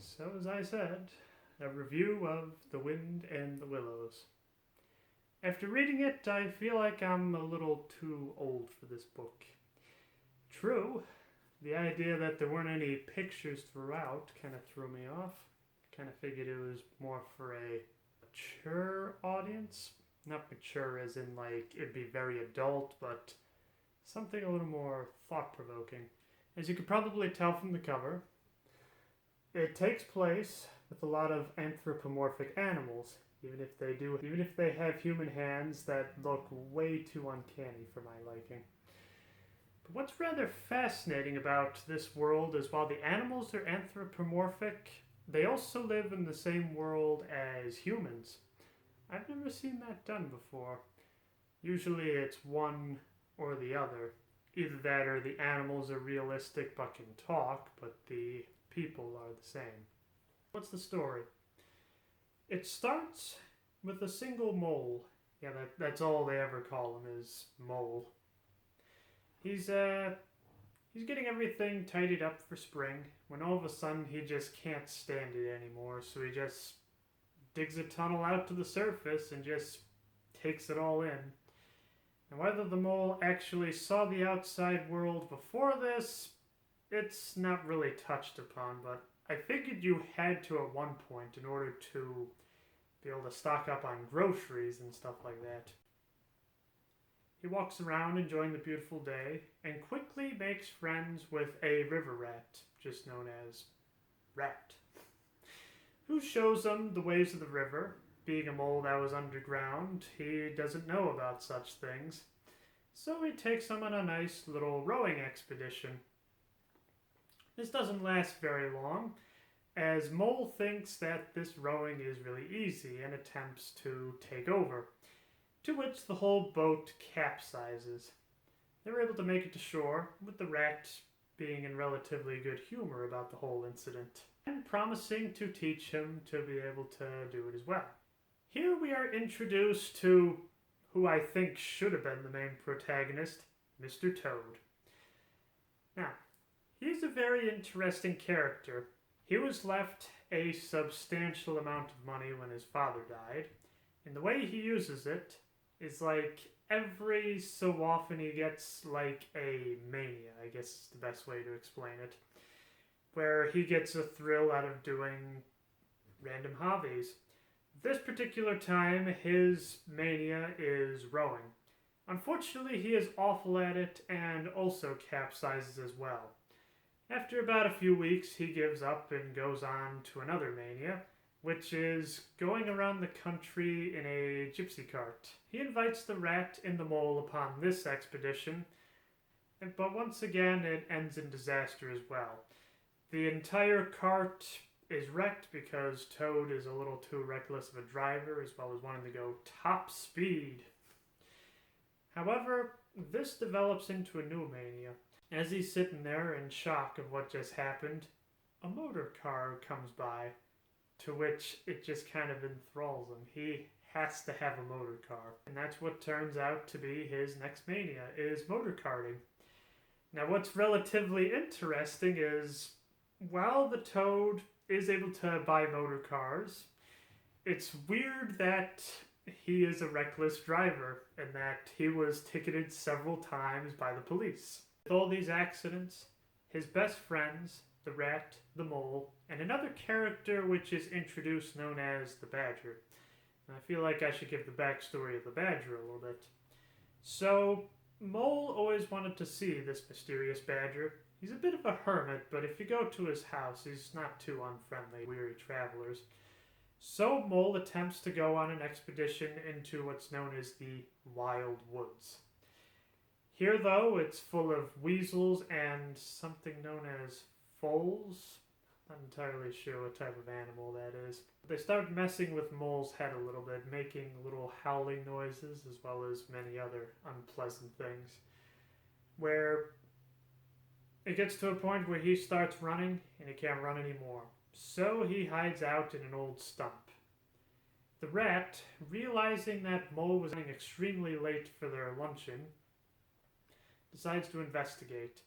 So, as I said, a review of The Wind and the Willows. After reading it, I feel like I'm a little too old for this book. True, the idea that there weren't any pictures throughout kind of threw me off. Kind of figured it was more for a mature audience. Not mature as in like it'd be very adult, but something a little more thought provoking. As you could probably tell from the cover, it takes place with a lot of anthropomorphic animals, even if they have human hands that look way too uncanny for my liking. But what's rather fascinating about this world is while the animals are anthropomorphic, they also live in the same world as humans. I've never seen that done before. Usually it's one or the other. Either that or the animals are realistic but can talk, but the people are the same. What's the story? It starts with a single mole. Yeah, that's all they ever call him is Mole. He's getting everything tidied up for spring when all of a sudden he just can't stand it anymore, so he just digs a tunnel out to the surface and just takes it all in. And whether the mole actually saw the outside world before this, it's not really touched upon, but I figured you had to at one point in order to be able to stock up on groceries and stuff like that. He walks around enjoying the beautiful day and quickly makes friends with a river rat, just known as Rat, who shows him the ways of the river. Being a mole that was underground, he doesn't know about such things, so he takes him on a nice little rowing expedition. This doesn't last very long, as Mole thinks that this rowing is really easy and attempts to take over, to which the whole boat capsizes. They're able to make it to shore, with the rat being in relatively good humor about the whole incident, and promising to teach him to be able to do it as well. Here we are introduced to who I think should have been the main protagonist, Mr. Toad. Now, he's a very interesting character. He was left a substantial amount of money when his father died, and the way he uses it is like every so often he gets like a mania, I guess is the best way to explain it, where he gets a thrill out of doing random hobbies. This particular time, his mania is rowing. Unfortunately, he is awful at it and also capsizes as well. After about a few weeks, he gives up and goes on to another mania, which is going around the country in a gypsy cart. He invites the rat and the mole upon this expedition, but once again it ends in disaster as well. The entire cart is wrecked because Toad is a little too reckless of a driver, as well as wanting to go top speed. However, this develops into a new mania. As he's sitting there in shock of what just happened, a motor car comes by, to which it just kind of enthralls him. He has to have a motor car, and that's what turns out to be his next mania, is motor karting. Now what's relatively interesting is, while the Toad is able to buy motor cars, it's weird that he is a reckless driver and that he was ticketed several times by the police. With all these accidents, his best friends, the rat, the mole, and another character which is introduced known as the Badger. And I feel like I should give the backstory of the Badger a little bit. So, Mole always wanted to see this mysterious Badger. He's a bit of a hermit, but if you go to his house, he's not too unfriendly, weary travelers. So Mole attempts to go on an expedition into what's known as the Wild Woods. Here, though, it's full of weasels and something known as foals. Not entirely sure what type of animal that is. They start messing with Mole's head a little bit, making little howling noises as well as many other unpleasant things, where it gets to a point where he starts running and he can't run anymore. So he hides out in an old stump. The rat, realizing that Mole was running extremely late for their luncheon, decides to investigate.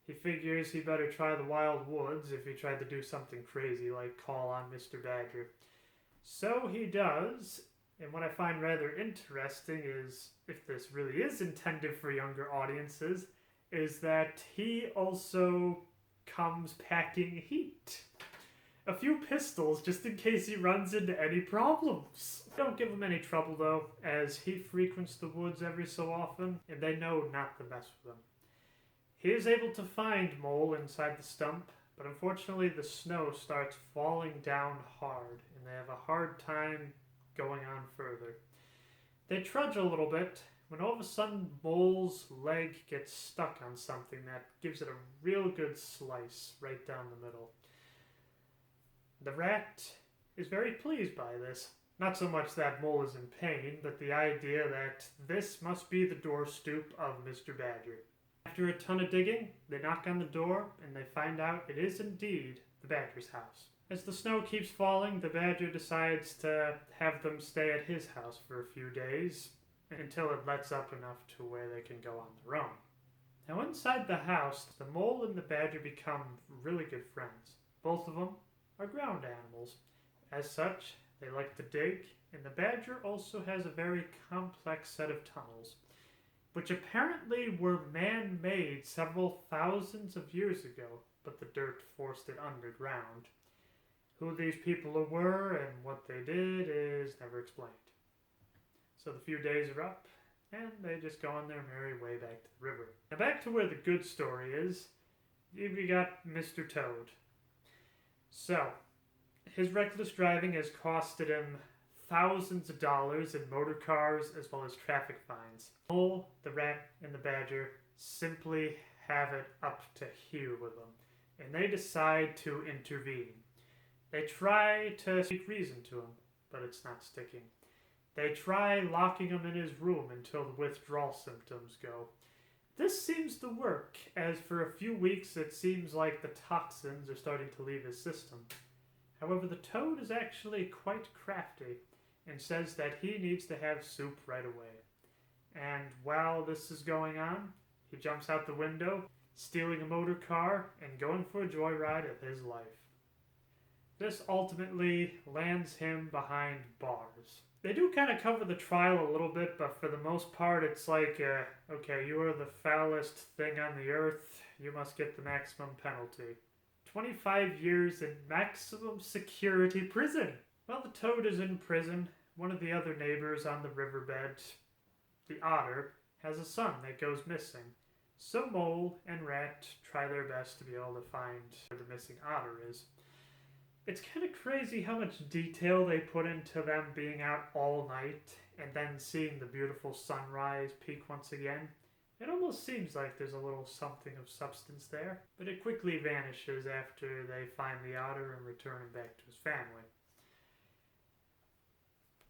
He figures he better try the wild woods if he tried to do something crazy like call on Mr. Badger. So he does, and what I find rather interesting is, if this really is intended for younger audiences, is that he also comes packing heat. A few pistols just in case he runs into any problems. Don't give him any trouble though, as he frequents the woods every so often, and they know not to mess with him. He is able to find Mole inside the stump, but unfortunately the snow starts falling down hard, and they have a hard time going on further. They trudge a little bit, when all of a sudden Mole's leg gets stuck on something that gives it a real good slice right down the middle. The rat is very pleased by this. Not so much that Mole is in pain, but the idea that this must be the door stoop of Mr. Badger. After a ton of digging, they knock on the door and they find out it is indeed the Badger's house. As the snow keeps falling, the Badger decides to have them stay at his house for a few days until it lets up enough to where they can go on their own. Now inside the house, the Mole and the Badger become really good friends. Both of them are ground animals. As such, they like to dig, and the Badger also has a very complex set of tunnels, which apparently were man-made several thousands of years ago, but the dirt forced it underground. Who these people were and what they did is never explained. So the few days are up, and they just go on their merry way back to the river. Now back to where the good story is, we got Mr. Toad. So, his reckless driving has costed him thousands of dollars in motor cars as well as traffic fines. Mole, the rat, and the Badger simply have it up to here with him, and they decide to intervene. They try to speak reason to him, but it's not sticking. They try locking him in his room until the withdrawal symptoms go. This seems to work, as for a few weeks it seems like the toxins are starting to leave his system. However, the Toad is actually quite crafty and says that he needs to have soup right away. And while this is going on, he jumps out the window, stealing a motor car and going for a joyride of his life. This ultimately lands him behind bars. They do kind of cover the trial a little bit, but for the most part it's like, okay, you are the foulest thing on the earth, you must get the maximum penalty. 25 years in maximum security prison. While the Toad is in prison, one of the other neighbors on the riverbed, the Otter, has a son that goes missing. So Mole and Rat try their best to be able to find where the missing Otter is. It's kind of crazy how much detail they put into them being out all night and then seeing the beautiful sunrise peak once again. It almost seems like there's a little something of substance there, but it quickly vanishes after they find the Otter and return him back to his family.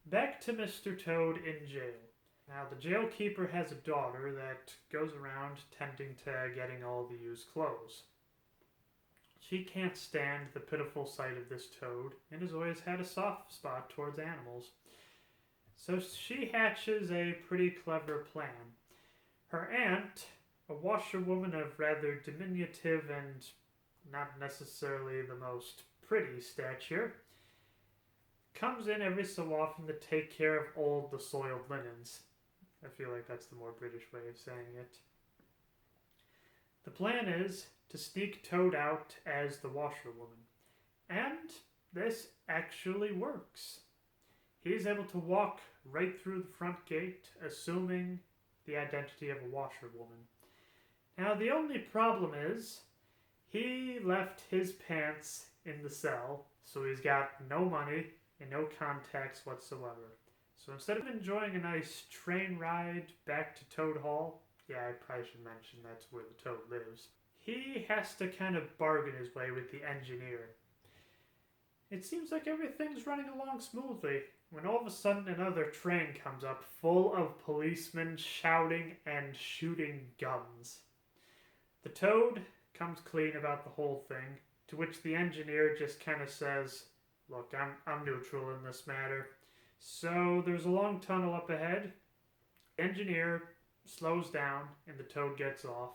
Back to Mr. Toad in jail. Now, the jailkeeper has a daughter that goes around tending to getting all the used clothes. She can't stand the pitiful sight of this Toad and has always had a soft spot towards animals. So she hatches a pretty clever plan. Her aunt, a washerwoman of rather diminutive and not necessarily the most pretty stature, comes in every so often to take care of all the soiled linens. I feel like that's the more British way of saying it. The plan is to sneak Toad out as the washerwoman. And this actually works. He is able to walk right through the front gate, assuming the identity of a washerwoman. Now, the only problem is, he left his pants in the cell, so he's got no money and no contacts whatsoever. So instead of enjoying a nice train ride back to Toad Hall, yeah, I probably should mention that's where the Toad lives, he has to kind of bargain his way with the engineer. It seems like everything's running along smoothly, when all of a sudden another train comes up full of policemen shouting and shooting guns. The Toad comes clean about the whole thing, to which the engineer just kind of says, look, I'm neutral in this matter. So there's a long tunnel up ahead. The engineer slows down and the Toad gets off.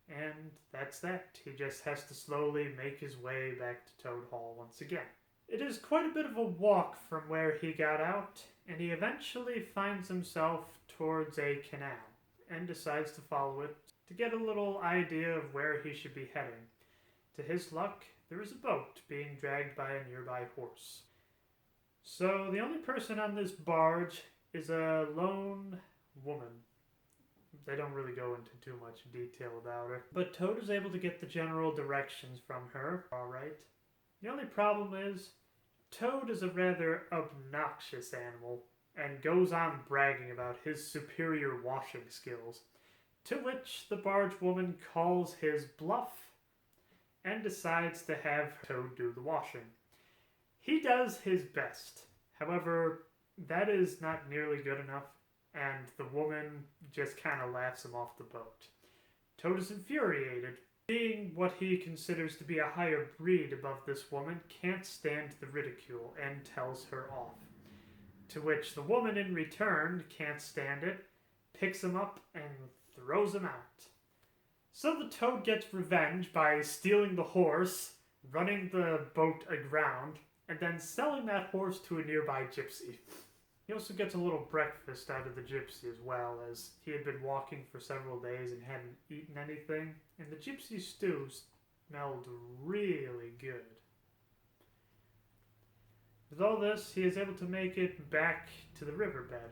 And that's that. He just has to slowly make his way back to Toad Hall once again. It is quite a bit of a walk from where he got out, and he eventually finds himself towards a canal and decides to follow it to get a little idea of where he should be heading. To his luck, there is a boat being dragged by a nearby horse. So the only person on this barge is a lone woman. They don't really go into too much detail about her, but Toad is able to get the general directions from her, alright. The only problem is, Toad is a rather obnoxious animal, and goes on bragging about his superior washing skills, to which the barge woman calls his bluff, and decides to have Toad do the washing. He does his best, however, that is not nearly good enough, and the woman just kind of laughs him off the boat. Toad is infuriated. Being what he considers to be a higher breed above this woman, can't stand the ridicule and tells her off. To which the woman in return can't stand it, picks him up and throws him out. So the Toad gets revenge by stealing the horse, running the boat aground, and then selling that horse to a nearby gypsy. He also gets a little breakfast out of the gypsy as well, as he had been walking for several days and hadn't eaten anything, and the gypsy stew smelled really good. With all this, he is able to make it back to the riverbed.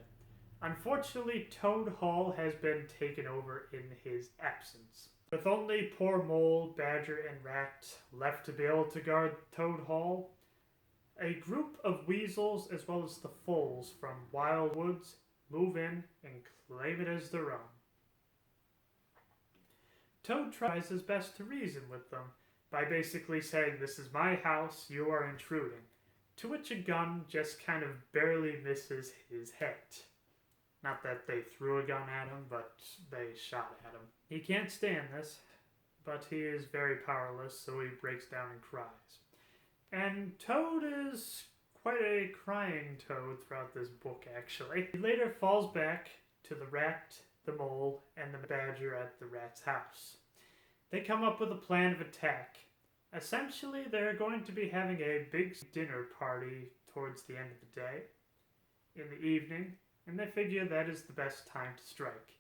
Unfortunately, Toad Hall has been taken over in his absence. With only poor Mole, Badger, and Rat left to be able to guard Toad Hall, a group of weasels as well as the foals from Wild Woods move in and claim it as their own. Toad tries his best to reason with them by basically saying, "This is my house, you are intruding," to which a gun just kind of barely misses his head. Not that they threw a gun at him, but they shot at him. He can't stand this, but he is very powerless, so he breaks down and cries. And Toad is quite a crying Toad throughout this book, actually. He later falls back to the Rat, the Mole, and the Badger at the Rat's house. They come up with a plan of attack. Essentially, they're going to be having a big dinner party towards the end of the day, in the evening, and they figure that is the best time to strike.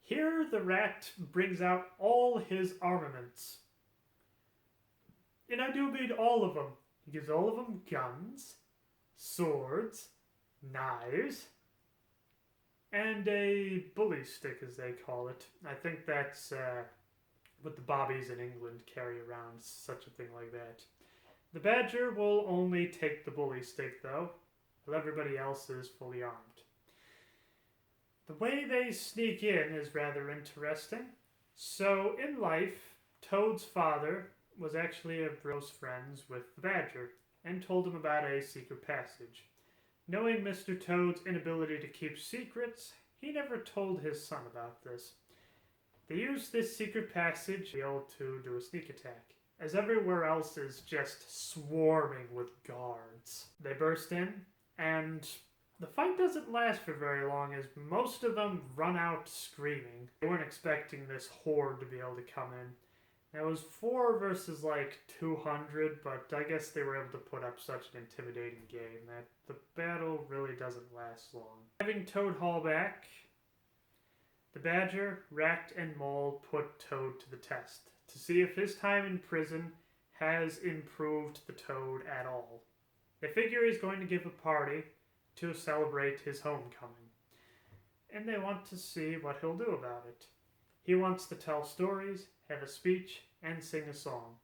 Here, the Rat brings out all his armaments. And I do mean all of them. He gives all of them guns, swords, knives, and a bully stick, as they call it. I think that's what the bobbies in England carry around, such a thing like that. The Badger will only take the bully stick, though, while everybody else is fully armed. The way they sneak in is rather interesting. So, in life, Toad's father was actually a close friends with the Badger, and told him about a secret passage. Knowing Mr. Toad's inability to keep secrets, he never told his son about this. They used this secret passage to be able to do a sneak attack, as everywhere else is just swarming with guards. They burst in, and the fight doesn't last for very long, as most of them run out screaming. They weren't expecting this horde to be able to come in. It was 4 versus 200, but I guess they were able to put up such an intimidating game that the battle really doesn't last long. Having Toad Hall back, the Badger, Rat, and Mole put Toad to the test to see if his time in prison has improved the Toad at all. They figure he's going to give a party to celebrate his homecoming, and they want to see what he'll do about it. He wants to tell stories, have a speech, and sing a song.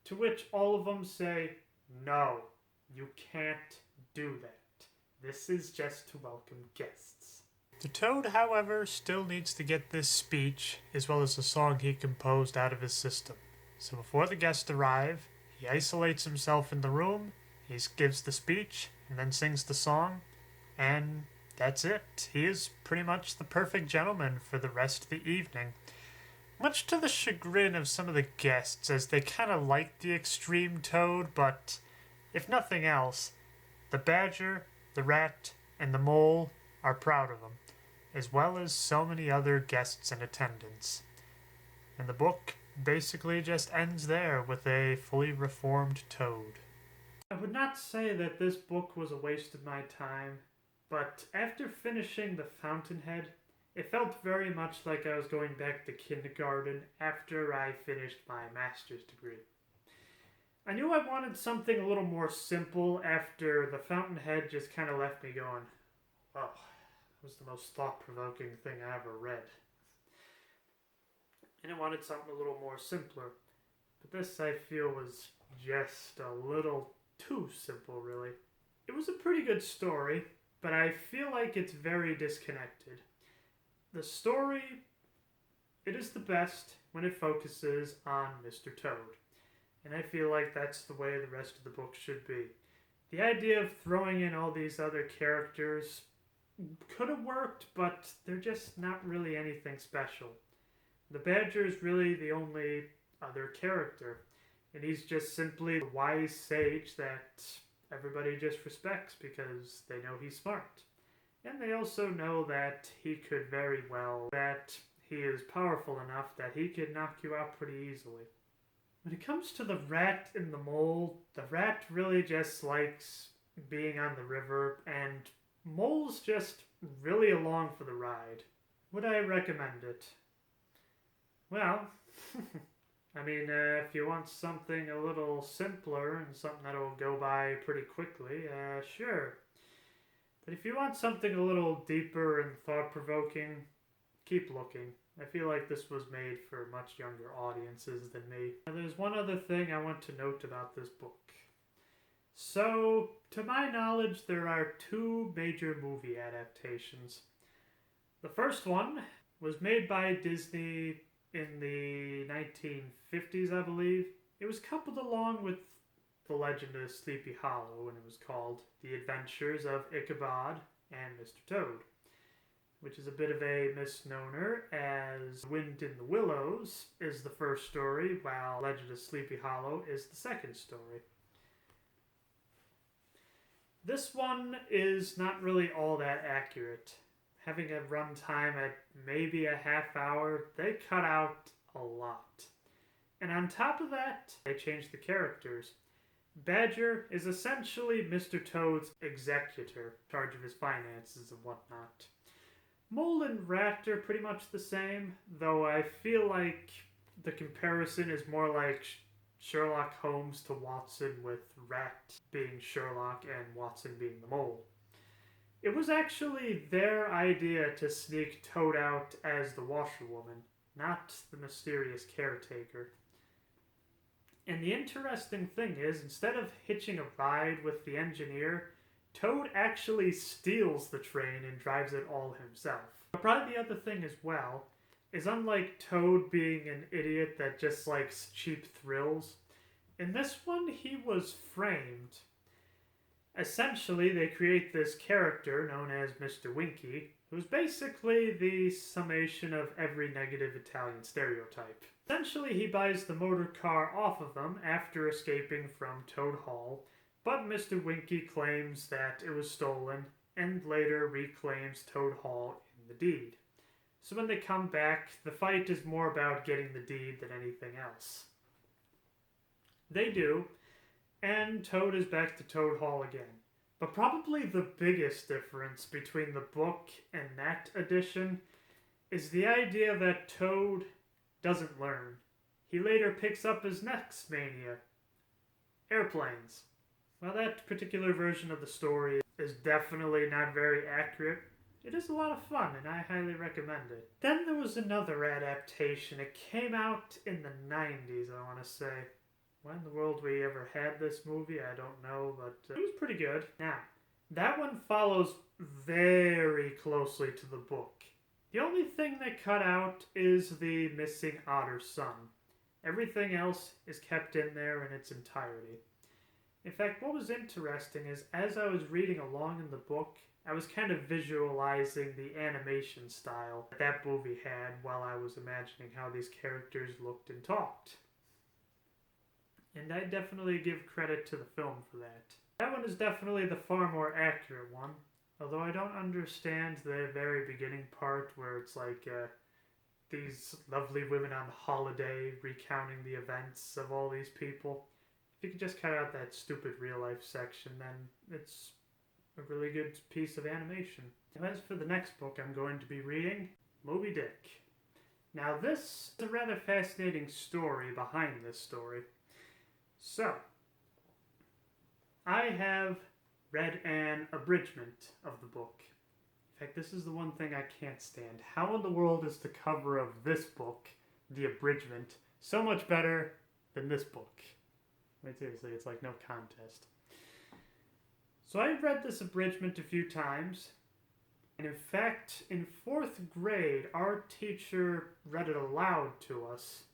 To which all of them say, "No, you can't do that. This is just to welcome guests." The Toad, however, still needs to get this speech, as well as the song he composed, out of his system. So before the guests arrive, he isolates himself in the room, he gives the speech, and then sings the song, and that's it. He is pretty much the perfect gentleman for the rest of the evening. Much to the chagrin of some of the guests, as they kind of like the extreme Toad, but if nothing else, the Badger, the Rat, and the Mole are proud of him, as well as so many other guests in attendance. And the book basically just ends there with a fully reformed Toad. I would not say that this book was a waste of my time, but after finishing The Fountainhead, it felt very much like I was going back to kindergarten after I finished my master's degree. I knew I wanted something a little more simple after The Fountainhead just kind of left me going, oh, it was the most thought-provoking thing I ever read. And I wanted something a little more simpler. But this, I feel, was just a little too simple, really. It was a pretty good story, but I feel like it's very disconnected. The story, it is the best when it focuses on Mr. Toad. And I feel like that's the way the rest of the book should be. The idea of throwing in all these other characters could have worked, but they're just not really anything special. The Badger is really the only other character, and he's just simply the wise sage that everybody just respects because they know he's smart. And they also know that he could very well, that he is powerful enough that he could knock you out pretty easily. When it comes to the rat and the mole, the rat really just likes being on the river, and mole's just really along for the ride. Would I recommend it? Well, I mean, if you want something a little simpler and something that'll go by pretty quickly, sure. But if you want something a little deeper and thought-provoking, keep looking. I feel like this was made for much younger audiences than me. Now, there's one other thing I want to note about this book. So, to my knowledge, there are 2 major movie adaptations. The first one was made by Disney in the 1950s, I believe. It was coupled along with The Legend of Sleepy Hollow, and it was called The Adventures of Ichabod and Mr. Toad, which is a bit of a misnomer, as Wind in the Willows is the first story, while Legend of Sleepy Hollow is the second story. This one is not really all that accurate. Having a runtime at maybe a half hour, they cut out a lot. And on top of that, they changed the characters. Badger is essentially Mr. Toad's executor, in charge of his finances and whatnot. Mole and Rat are pretty much the same, though I feel like the comparison is more like Sherlock Holmes to Watson, with Rat being Sherlock and Watson being the mole. It was actually their idea to sneak Toad out as the washerwoman, not the mysterious caretaker. And the interesting thing is, instead of hitching a ride with the engineer, Toad actually steals the train and drives it all himself. But probably the other thing as well is, unlike Toad being an idiot that just likes cheap thrills, in this one he was framed. Essentially, they create this character known as Mr. Winky, who's basically the summation of every negative Italian stereotype. Essentially, he buys the motor car off of them after escaping from Toad Hall, but Mr. Winky claims that it was stolen and later reclaims Toad Hall in the deed. So when they come back, the fight is more about getting the deed than anything else. They do, and Toad is back to Toad Hall again. But probably the biggest difference between the book and that edition is the idea that Toad doesn't learn. He later picks up his next mania: airplanes. While that particular version of the story is definitely not very accurate, it is a lot of fun and I highly recommend it. Then there was another adaptation. It came out in the 90s, I want to say. When in the world we ever had this movie, I don't know, but it was pretty good. Now, that one follows very closely to the book. The only thing they cut out is the missing otter son. Everything else is kept in there in its entirety. In fact, what was interesting is, as I was reading along in the book, I was kind of visualizing the animation style that movie had while I was imagining how these characters looked and talked. And I definitely give credit to the film for that. That one is definitely the far more accurate one, although I don't understand the very beginning part where it's like, these lovely women on holiday recounting the events of all these people. If you could just cut out that stupid real life section, then it's a really good piece of animation. As for the next book I'm going to be reading, Moby Dick. Now this is a rather fascinating story behind this story. So, I have read an abridgment of the book. In fact, this is the one thing I can't stand. How in the world is the cover of this book, the abridgment, so much better than this book? I mean, seriously, it's like no contest. So I've read this abridgment a few times, and in fact, in 4th grade, our teacher read it aloud to us,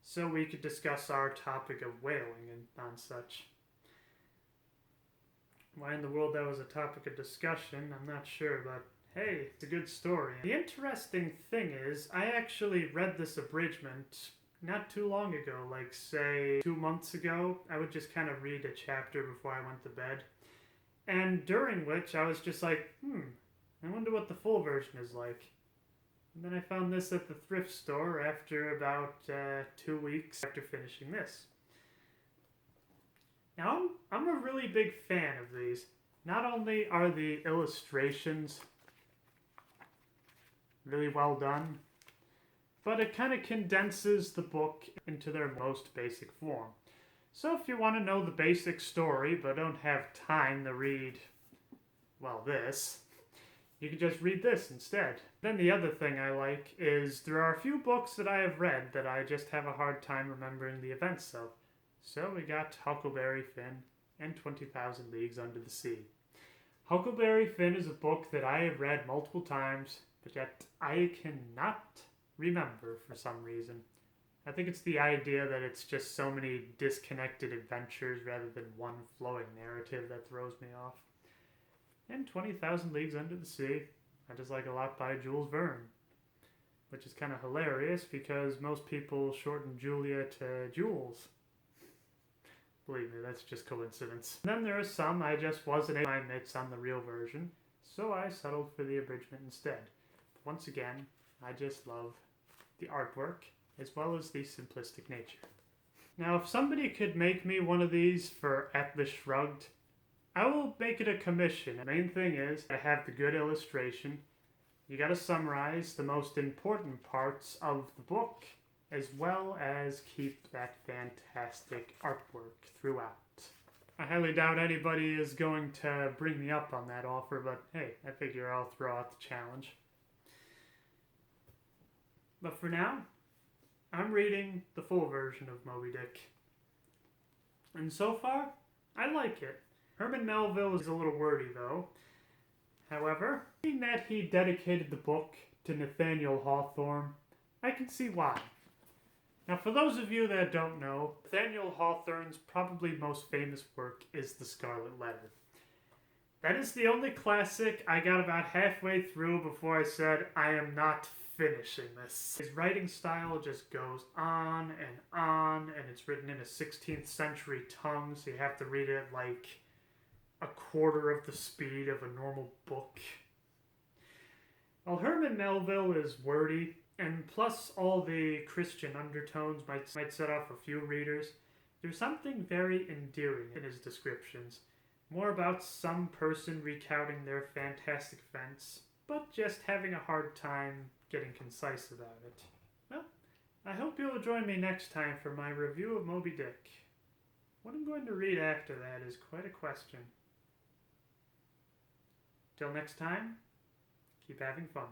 so we could discuss our topic of whaling and such. Why in the world that was a topic of discussion, I'm not sure, but hey, it's a good story. The interesting thing is, I actually read this abridgment not too long ago, like say 2 months ago. I would just kind of read a chapter before I went to bed. And during which I was just like, I wonder what the full version is like. And then I found this at the thrift store after about 2 weeks after finishing this. Now, I'm a really big fan of these. Not only are the illustrations really well done, but it kind of condenses the book into their most basic form. So if you want to know the basic story but don't have time to read, well, this, you can just read this instead. Then the other thing I like is there are a few books that I have read that I just have a hard time remembering the events of. So we got Huckleberry Finn and 20,000 Leagues Under the Sea. Huckleberry Finn is a book that I have read multiple times, but yet I cannot remember for some reason. I think it's the idea that it's just so many disconnected adventures rather than one flowing narrative that throws me off. And 20,000 Leagues Under the Sea, I just like a lot by Jules Verne, which is kind of hilarious because most people shorten Julia to Jules. Believe me, that's just coincidence. And then there are some I just wasn't able to find mitts on the real version, so I settled for the abridgment instead. But once again, I just love the artwork as well as the simplistic nature. Now, if somebody could make me one of these for Atlas Shrugged, I will make it a commission. The main thing is I have the good illustration. You gotta summarize the most important parts of the book, as well as keep that fantastic artwork throughout. I highly doubt anybody is going to bring me up on that offer, but hey, I figure I'll throw out the challenge. But for now, I'm reading the full version of Moby Dick. And so far, I like it. Herman Melville is a little wordy though. However, seeing that he dedicated the book to Nathaniel Hawthorne, I can see why. Now, for those of you that don't know, Nathaniel Hawthorne's probably most famous work is The Scarlet Letter. That is the only classic I got about halfway through before I said, I am not finishing this. His writing style just goes on, and it's written in a 16th century tongue, so you have to read it like a quarter of the speed of a normal book. While Herman Melville is wordy, and plus all the Christian undertones might set off a few readers, there's something very endearing in his descriptions. More about some person recounting their fantastic events, but just having a hard time getting concise about it. Well, I hope you'll join me next time for my review of Moby Dick. What I'm going to read after that is quite a question. Till next time, keep having fun.